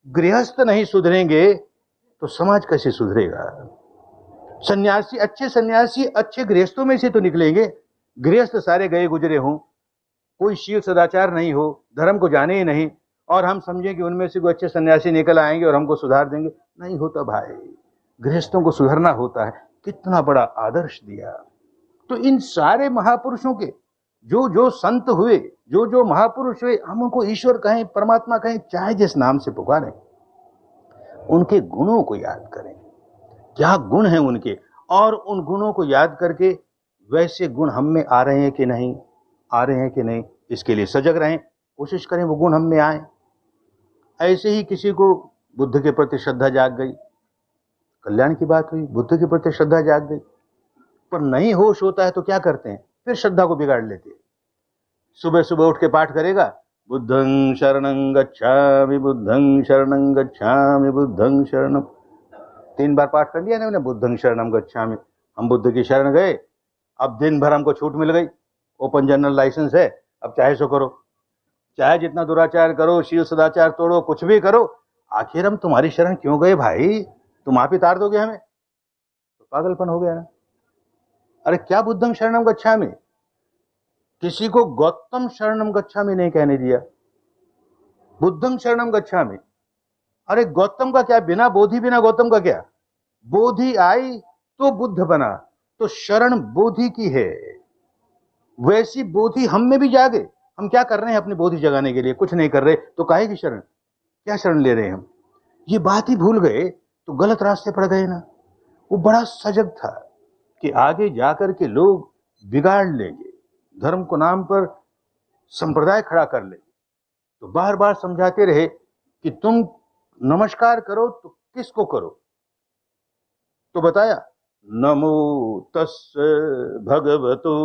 गृहस्थ नहीं सुधरेंगे तो समाज कैसे सुधरेगा? सन्यासी, अच्छे सन्यासी अच्छे गृहस्थों में से तो निकलेंगे। गृहस्थ सारे गए गुजरे हों, कोई शील सदाचार नहीं हो, धर्म को जाने ही नहीं, और हम समझें कि उनमें से कोई अच्छे सन्यासी निकल आएंगे और हमको सुधार देंगे, नहीं होता भाई। गृहस्थों को सुधरना होता है। कितना बड़ा आदर्श दिया। तो इन सारे महापुरुषों के जो जो संत हुए, जो जो महापुरुष हुए, हम उनको ईश्वर कहें, परमात्मा कहें, चाहे जिस नाम से पुकारें, उनके गुणों को याद करें, क्या गुण हैं उनके, और उन गुणों को याद करके वैसे गुण हम में आ रहे हैं कि नहीं, आ रहे हैं कि नहीं, इसके लिए सजग रहें, कोशिश करें वो गुण हम में आए। ऐसे ही किसी को बुद्ध के प्रति श्रद्धा जाग गई, कल्याण की बात हुई, बुद्ध के प्रति श्रद्धा जाग गई, पर नहीं होश होता है तो क्या करते हैं, फिर श्रद्धा को बिगाड़ लेते हैं। सुबह सुबह उठ के पाठ करेगा, बुद्धं शरणं गच्छामि, बुद्धं शरणं गच्छामि, बुद्धं शरणं, 3 बार पाठ कर लिया ना मैंने, बुद्धं शरणं गच्छामि, हम बुद्ध की शरण गए, अब दिन भर हमको छूट मिल गई, ओपन जनरल लाइसेंस है, अब चाहे सो करो, चाहे जितना दुराचार करो, शील सदाचार तोड़ो, कुछ भी करो, आखिर हम तुम्हारी शरण क्यों गए भाई, तुम आप ही तार दोगे हमें, तो पागलपन हो गया ना। अरे क्या बुद्धं शरणं गच्छामि, किसी को गौतम शरणं गच्छामि नहीं कहने दिया, बुद्धं शरणं गच्छामि। अरे गौतम का क्या, बिना बोधि बिना गौतम का क्या, बोधि आई तो बुद्ध बना, तो शरण बोधि की है, वैसी बोधि हम में भी जागे। हम क्या कर रहे हैं अपनी बोधि जगाने के लिए, कुछ नहीं कर रहे, तो काहे की शरण, क्या शरण ले रहे हैं हम, ये बात ही भूल गए तो गलत रास्ते पड़ गए ना। वो बड़ा सजग था कि आगे जाकर के लोग बिगाड़ लेंगे, धर्म को नाम पर संप्रदाय खड़ा कर लेंगे, तो बार बार समझाते रहे कि तुम नमस्कार करो तो किसको करो, तो बताया नमो तस्से भगवतो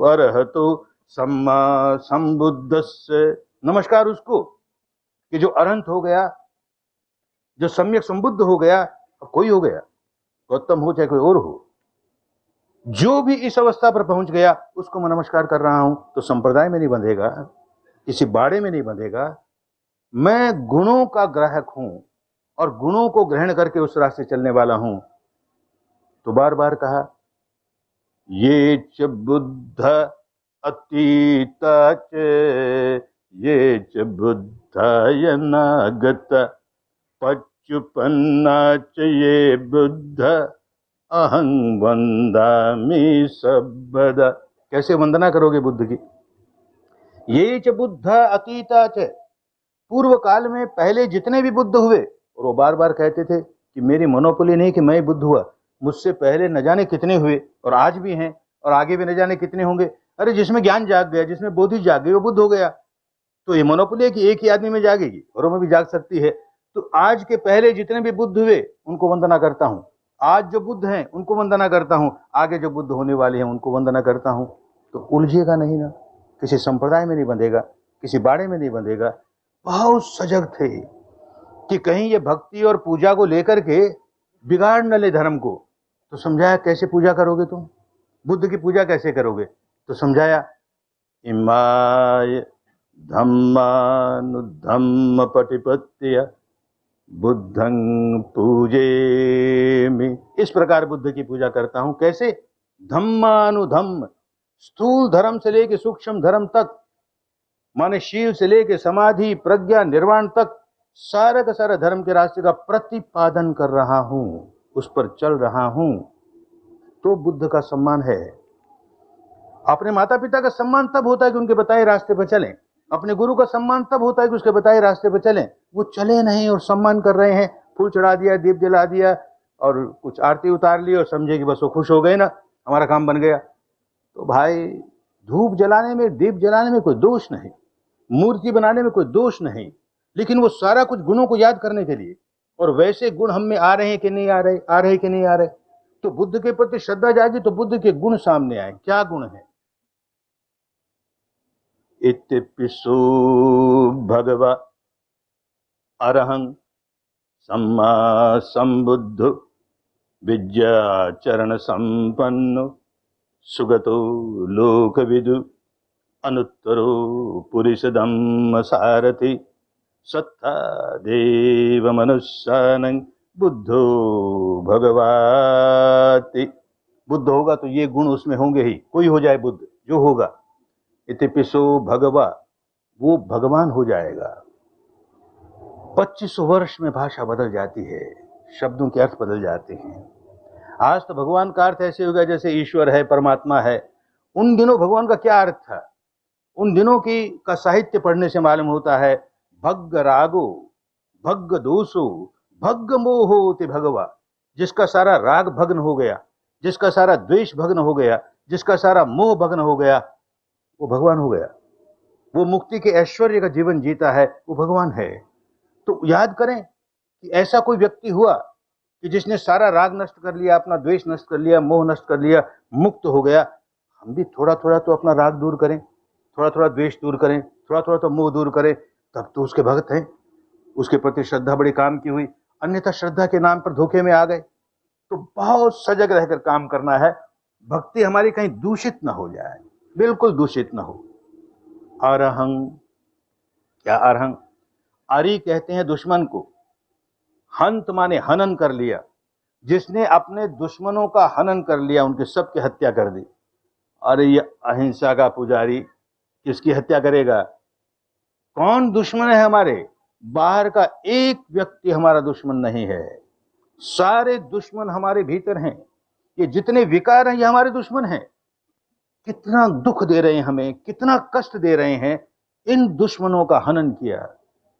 अरहतो सम्मा संबुद्धस्से, नमस्कार उसको कि जो अरहंत हो गया, जो सम्यक संबुद्ध हो गया, कोई हो गया, गौतम हो चाहे कोई और हो, जो भी इस अवस्था पर पहुंच गया उसको मैं नमस्कार कर रहा हूं, तो संप्रदाय में नहीं बंधेगा, किसी बाड़े में नहीं बंधेगा, मैं गुणों का ग्राहक हूं और गुणों को ग्रहण करके उस रास्ते चलने वाला हूं। तो बार बार कहा ये च बुद्ध अतीता च, ये च बुद्धाय नागत, पच्चुपन्ना च ये बुद्ध अहं वंदामि सर्वदा। कैसे वंदना करोगे बुद्ध की, ये च बुद्ध अतीता च, पूर्व काल में पहले जितने भी बुद्ध हुए, और वो बार बार कहते थे कि मेरी मोनोपोली नहीं कि मैं बुद्ध हुआ, मुझसे पहले न जाने कितने हुए और आज भी हैं और आगे भी न जाने कितने होंगे। अरे जिसमें ज्ञान जाग गया, जिसमें बोधि जाग गई, वो बुद्ध हो गया। तो ये मोनोपोली है कि एक ही आदमी में जागेगी, औरों में भी जाग सकती है। तो आज के पहले जितने भी बुद्ध हुए उनको वंदना करता हूं, आज जो बुद्ध हैं उनको वंदना करता हूं, आगे जो बुद्ध होने वाले हैं उनको वंदना करता हूं। तो उलझेगा नहीं ना, किसी संप्रदाय में नहीं बंधेगा, किसी बाड़े में नहीं बंधेगा। बहुत सजग थे कि कहीं ये भक्ति और पूजा को लेकर के बिगाड़ न ले धर्म को। तो समझाया कैसे पूजा करोगे तुम, बुद्ध की पूजा कैसे करोगे, तो समझाया इमाय धम्मानुधम्म पटिपत्य बुद्धं पूजेमि, इस प्रकार बुद्ध की पूजा करता हूं। कैसे, धम्मानुधम्म, स्थूल धर्म से लेके सूक्ष्म धर्म तक, माने शील से लेके समाधि प्रज्ञा निर्वाण तक, सारा का सारा धर्म के रास्ते का प्रतिपादन कर रहा हूं, उस पर चल रहा हूं। तो बुद्ध का सम्मान है। अपने माता पिता का सम्मान तब होता है कि उनके बताए रास्ते पर चलें, अपने गुरु का सम्मान तब होता है कि उसके बताए रास्ते पर चलें। वो चले नहीं और सम्मान कर रहे हैं, फूल चढ़ा दिया, दीप जला दिया और कुछ आरती उतार ली और समझे कि बस वो खुश हो गए ना, हमारा काम बन गया। तो भाई धूप जलाने में, दीप जलाने में कोई दोष नहीं, मूर्ति बनाने में कोई दोष नहीं, लेकिन वो सारा कुछ गुणों को याद करने के लिए, और वैसे गुण हम में आ रहे हैं कि नहीं आ रहे, आ रहे कि नहीं आ रहे। तो बुद्ध के प्रति श्रद्धा जागी तो बुद्ध के गुण सामने आए। क्या गुण है, इत्पिसो भगवा अरहं सम्मा संबुद्ध विद्याचरण संपन्नो सुगतो लोकविदु अनुत्तरो पुरुषधम्म सारथि सत्ता देव मनुष्यानं बुद्धो भगवाति। बुद्ध होगा तो ये गुण उसमें होंगे ही, कोई हो जाए बुद्ध, जो होगा इतिपिसो भगवा, वो भगवान हो जाएगा। 25 वर्ष में भाषा बदल जाती है, शब्दों के अर्थ बदल जाते हैं। आज तो भगवान का अर्थ ऐसे हो गया जैसे ईश्वर है, परमात्मा है। उन दिनों भगवान का क्या अर्थ था? उन दिनों की का साहित्य पढ़ने से मालूम होता है, भग्ग रागो भग्ग दोषो भग्ग मोहो ते भगवा। जिसका सारा राग भग्न हो गया, जिसका सारा द्वेष भग्न हो गया, जिसका सारा मोह भग्न हो गया, वो भगवान हो गया। वो मुक्ति के ऐश्वर्य का जीवन जीता है, वो भगवान है। तो याद करें कि ऐसा कोई व्यक्ति हुआ कि जिसने सारा राग नष्ट कर लिया, अपना द्वेष नष्ट कर लिया, मोह नष्ट कर लिया, मुक्त हो गया। हम भी थोड़ा थोड़ा तो अपना राग दूर करें, थोड़ा थोड़ा द्वेष दूर करें, थोड़ा थोड़ा तो मोह दूर करें, तब तो उसके भक्त हैं। उसके प्रति श्रद्धा बड़ी काम की हुई, अन्यथा श्रद्धा के नाम पर धोखे में आ गए। तो बहुत सजग रहकर काम करना है, भक्ति हमारी कहीं दूषित ना हो जाए, बिल्कुल दूषित ना हो। अरहं, क्या अरहं? अरि कहते हैं दुश्मन को, हंत माने हनन कर लिया। जिसने अपने दुश्मनों का हनन कर लिया, उनके सबकी हत्या कर दी। अरे ये अहिंसा का पुजारी किसकी हत्या करेगा? कौन दुश्मन है हमारे? बाहर का एक व्यक्ति हमारा दुश्मन नहीं है, सारे दुश्मन हमारे भीतर हैं। ये जितने विकार हैं ये हमारे दुश्मन हैं। कितना दुख दे रहे हैं हमें, कितना कष्ट दे रहे हैं। इन दुश्मनों का हनन किया,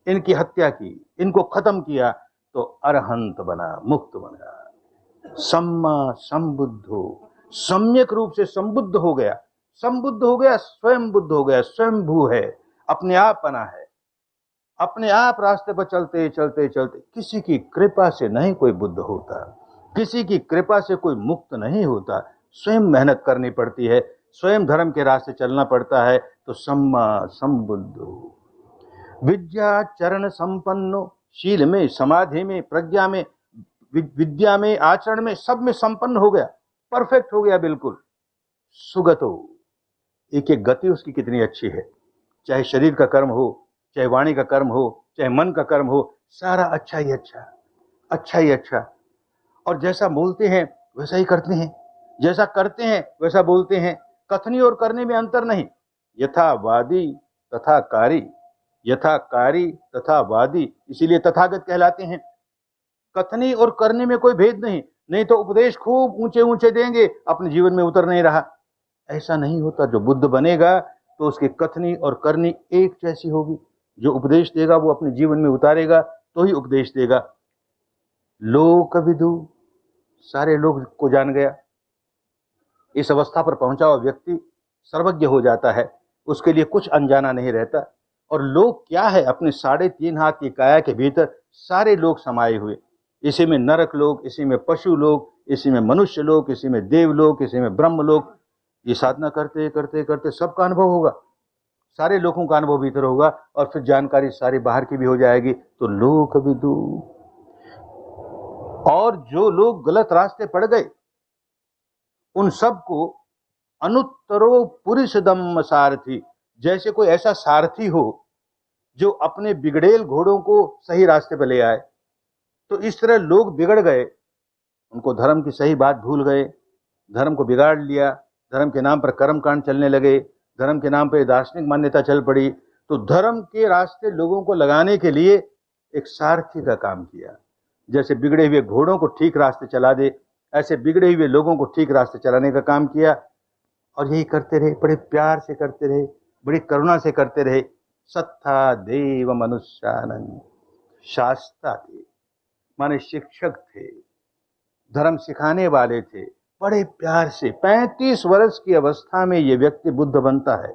इनकी हत्या की, इनको खत्म किया, तो अरहंत बना, मुक्त बना। सम्मा संबुद्धो, सम्यक रूप से संबुद्ध हो गया। संबुद्ध हो गया, स्वयं बुद्ध हो गया, स्वयं भू है, अपने आप बना है। अपने आप रास्ते पर चलते चलते चलते, किसी की कृपा से नहीं कोई बुद्ध होता, किसी की कृपा से कोई मुक्त नहीं होता। स्वयं मेहनत करनी पड़ती है, स्वयं धर्म के रास्ते चलना पड़ता है। तो सम्मा संबुद्धो, विद्या चरण संपन्नो, शील में, समाधि में, प्रज्ञा में, विद्या में, आचरण में, सब में संपन्न हो गया, परफेक्ट हो गया बिल्कुल। सुगतो, एक एक गति उसकी कितनी अच्छी है, चाहे शरीर का कर्म हो, चाहे वाणी का कर्म हो, चाहे मन का कर्म हो, सारा अच्छा ही अच्छा, अच्छा ही अच्छा। और जैसा बोलते हैं वैसा ही करते हैं, जैसा करते हैं वैसा बोलते हैं। कथनी और करने में अंतर नहीं। यथा वादी तथा कारी, यथा कारी तथा वादी, इसीलिए तथागत कहलाते हैं। कथनी और करने में कोई भेद नहीं। नहीं तो उपदेश खूब ऊंचे ऊंचे देंगे, अपने जीवन में उतर नहीं रहा। ऐसा नहीं होता। जो बुद्ध बनेगा तो उसकी कथनी और करनी एक जैसी होगी। जो उपदेश देगा वो अपने जीवन में उतारेगा तो ही उपदेश देगा। लोक विदु, सारे लोग को जान गया। इस अवस्था पर पहुंचा हुआ व्यक्ति सर्वज्ञ हो जाता है, उसके लिए कुछ अनजाना नहीं रहता। और लोक क्या है? अपने 3.5 हाथ की काया के भीतर सारे लोग समाये हुए। इसी में नरक लोक, इसी में पशु लोक, इसी में मनुष्य लोक, इसी में देव लोक, इसी में ब्रह्म लोक। ये साधना करते करते करते सबका अनुभव होगा, सारे लोगों का अनुभव भीतर होगा, और फिर जानकारी सारी बाहर की भी हो जाएगी। तो लोक विदु। और जो लोग गलत रास्ते पड़ गए उन सबको अनुत्तरो पुरुषदम सारथी, जैसे कोई ऐसा सारथी हो जो अपने बिगड़ेल घोड़ों को सही रास्ते पर ले आए। तो इस तरह लोग बिगड़ गए, उनको धर्म की सही बात भूल गए, धर्म को बिगाड़ लिया, धर्म के नाम पर कर्मकांड चलने लगे, धर्म के नाम पर दार्शनिक मान्यता चल पड़ी। तो धर्म के रास्ते लोगों को लगाने के लिए एक सारथी का काम किया। जैसे बिगड़े हुए घोड़ों को ठीक रास्ते चला दे, ऐसे बिगड़े हुए लोगों को ठीक रास्ते चलाने का काम किया। और यही करते रहे, बड़े प्यार से करते रहे, बड़ी करुणा से करते रहे। सत्ता देव मनुष्यानंद, शास्ता थे, माने शिक्षक थे, धर्म सिखाने वाले थे। बड़े प्यार से 35 वर्ष की अवस्था में ये व्यक्ति बुद्ध बनता है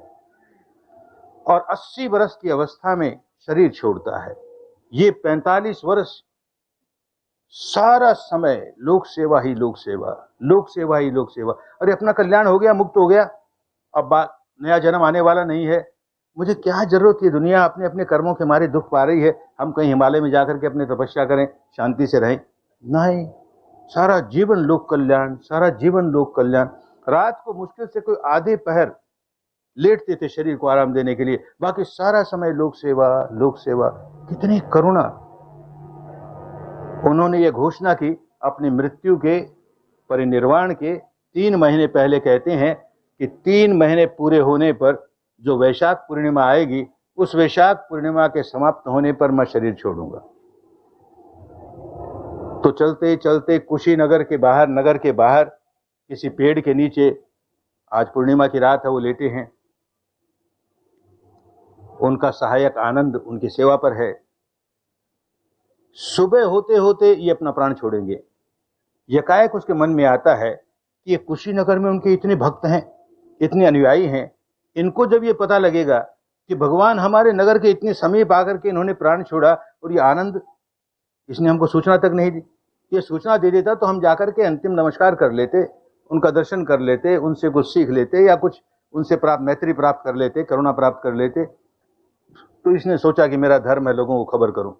और 80 वर्ष की अवस्था में शरीर छोड़ता है। ये 45 वर्ष सारा समय लोक सेवा ही लोक सेवा, लोक सेवा ही लोक सेवा। अरे अपना कल्याण हो गया, मुक्त हो गया, अब बात नया जन्म आने वाला नहीं है, मुझे क्या जरूरत है? दुनिया अपने अपने कर्मों के मारे दुख पा रही है, हम कहीं हिमालय में जाकर के अपनी तपस्या करें, शांति से रहें? नहीं, सारा जीवन लोक कल्याण, सारा जीवन लोक कल्याण। रात को मुश्किल से कोई आधे पहर लेटते थे शरीर को आराम देने के लिए, बाकी सारा समय लोक सेवा, लोक सेवा। कितनी करुणा। उन्होंने ये घोषणा की अपनी मृत्यु के परिनिर्वाण के 3 महीने पहले। कहते हैं कि 3 महीने पूरे होने पर जो वैशाख पूर्णिमा आएगी, उस वैशाख पूर्णिमा के समाप्त होने पर मैं शरीर छोड़ूंगा। तो चलते चलते कुशीनगर के बाहर, नगर के बाहर किसी पेड़ के नीचे, आज पूर्णिमा की रात है, वो लेटे हैं। उनका सहायक आनंद उनकी सेवा पर है। सुबह होते होते ये अपना प्राण छोड़ेंगे। यकाएक उसके मन में आता है कि ये कुशीनगर में उनके इतने भक्त हैं, इतने अनुयायी हैं, इनको जब ये पता लगेगा कि भगवान हमारे नगर के इतने समीप आकर के इन्होंने प्राण छोड़ा, और ये आनंद, इसने हमको सूचना तक नहीं दी। ये सूचना दे देता तो हम जाकर के अंतिम नमस्कार कर लेते, उनका दर्शन कर लेते, उनसे कुछ सीख लेते, या कुछ उनसे मैत्री प्राप्त कर लेते, करुणा प्राप्त कर लेते। तो इसने सोचा कि मेरा धर्म है लोगों को खबर करूं।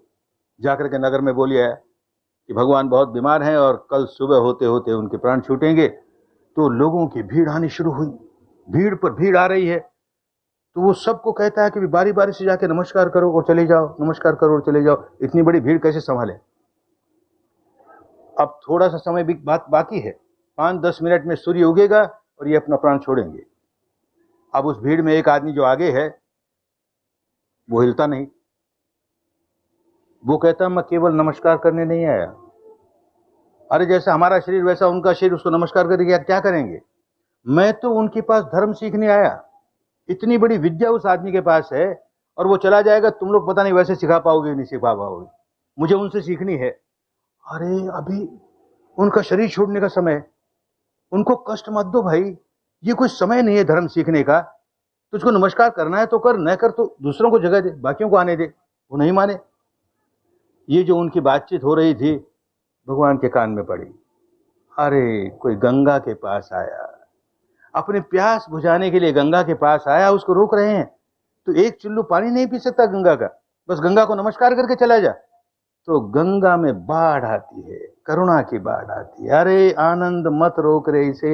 जाकर के नगर में बोली आया कि भगवान बहुत बीमार हैं और कल सुबह होते होते उनके प्राण छूटेंगे। तो लोगों की भीड़ आनी शुरू हुई, भीड़ पर भीड़ आ रही है। तो वो सबको कहता है कि बारी बारी से जाके नमस्कार करो और चले जाओ, नमस्कार करो और चले जाओ। इतनी बड़ी भीड़ कैसे संभाले। अब थोड़ा सा समय भी बाकी है, 5-10 मिनट में सूर्य उगेगा और ये अपना प्राण छोड़ेंगे। अब उस भीड़ में एक आदमी जो आगे है वो हिलता नहीं। वो कहता मैं केवल नमस्कार करने नहीं आया। अरे जैसा हमारा शरीर वैसा उनका शरीर, उसको नमस्कार करके क्या करेंगे। मैं तो उनके पास धर्म सीखने आया। इतनी बड़ी विद्या उस आदमी के पास है और वो चला जाएगा, तुम लोग पता नहीं वैसे सिखा पाओगे नहीं सिखा पाओगे, मुझे उनसे सीखनी है। अरे अभी उनका शरीर छोड़ने का समय, उनको कष्ट मत दो भाई, ये कोई समय नहीं है धर्म सीखने का। तुझको नमस्कार करना है तो कर, न कर तो दूसरों को जगह दे, बाकियों को आने दे। वो नहीं माने। ये जो उनकी बातचीत हो रही थी भगवान के कान में पड़ी। अरे कोई गंगा के पास आया, अपने प्यास बुझाने के लिए गंगा के पास आया, उसको रोक रहे हैं। तो एक चुल्लू पानी नहीं पी सकता गंगा का, बस गंगा को नमस्कार करके चला जा। तो गंगा में बाढ़ आती है, करुणा की बाढ़ आती है। अरे आनंद मत रोक रे इसे,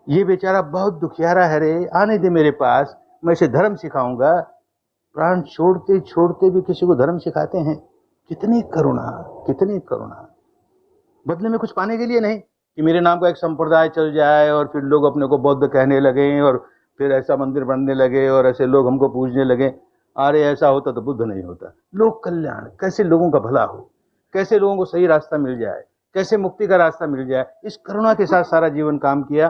ये बेचारा बहुत दुखियारा है रे, आने दे मेरे पास, मैं इसे धर्म सिखाऊंगा। प्राण छोड़ते छोड़ते भी किसी को धर्म सिखाते हैं। कितनी करुणा, कितनी करुणा। बदले में कुछ पाने के लिए नहीं कि मेरे नाम का एक संप्रदाय चल जाए और फिर लोग अपने को बौद्ध कहने लगे और फिर ऐसा मंदिर बनने लगे और ऐसे लोग हमको पूजने लगे। अरे ऐसा होता तो बुद्ध नहीं होता। लोक कल्याण, कैसे लोगों का भला हो, कैसे लोगों को सही रास्ता मिल जाए, कैसे मुक्ति का रास्ता मिल जाए, इस करुणा के साथ सारा जीवन काम किया।